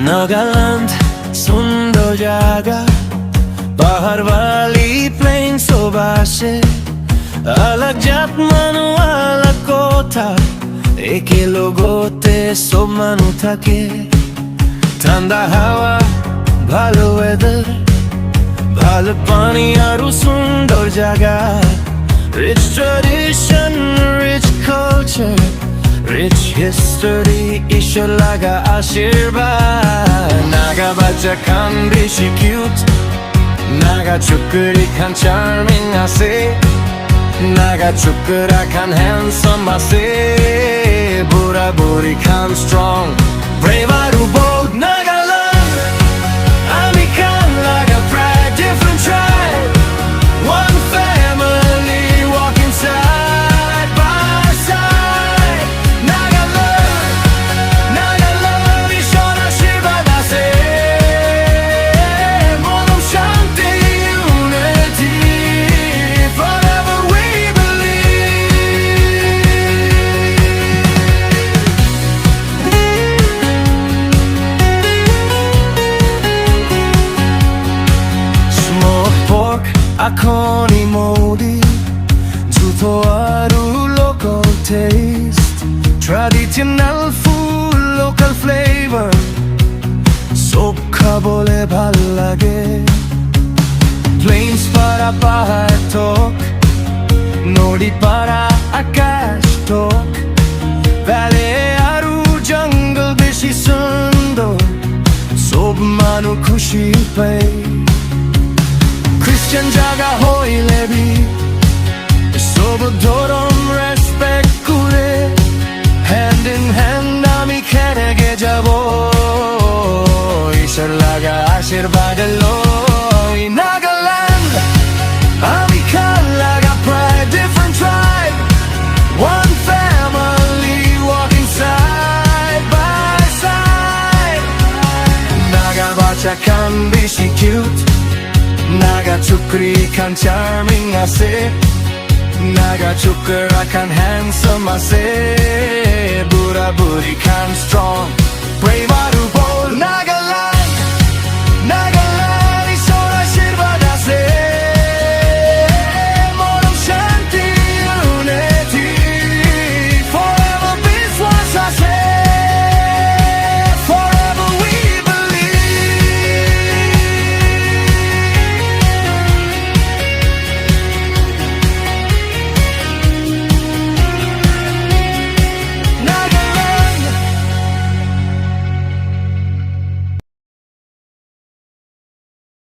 Nagaland, সুন্দর জায়গা পাহাড় वाली প্লেন সব আসে अलग जात মানুষ अलग কথা একে লোগোতে সব মানুষ থাকে ঠান্ডা হাওয়া ভালো ওয়েদার ভালো পানি আরো সুন্দর জায়গা rich tradition rich culture rich history ঈশ্বর লাগা আশীর্বাদ Naga বাচ্চা খান বেশি cute Naga চুকরি খান charming আছে Naga চুকরা খান handsome আছে বুড়া বুড়ি খান strong brave আর bold Nagaland আমি খান লাগা pride different tribe one family walking side by side Nagaland Nagaland ঈশ্বর আশীর্বাদ আছে মনম শান্তি unity forever we believe pork akoni modi juto aru local taste traditional food local flavor sob khabole bhal lage plains para pahar tok nodi para akash tok valley aru jungle beshi sundor sob manu khushi pai Christian jaga hoile bhi sob dhorom respect kore hand in hand ami khene ge jabo ishor laga ashirwad loi Nagaland ami khan laga pride different tribe one family walking side by side Naga bacha khan beshi cute Naga chukri khan charming ase Naga chukra khan handsome ase Bura buri khan strong brave aru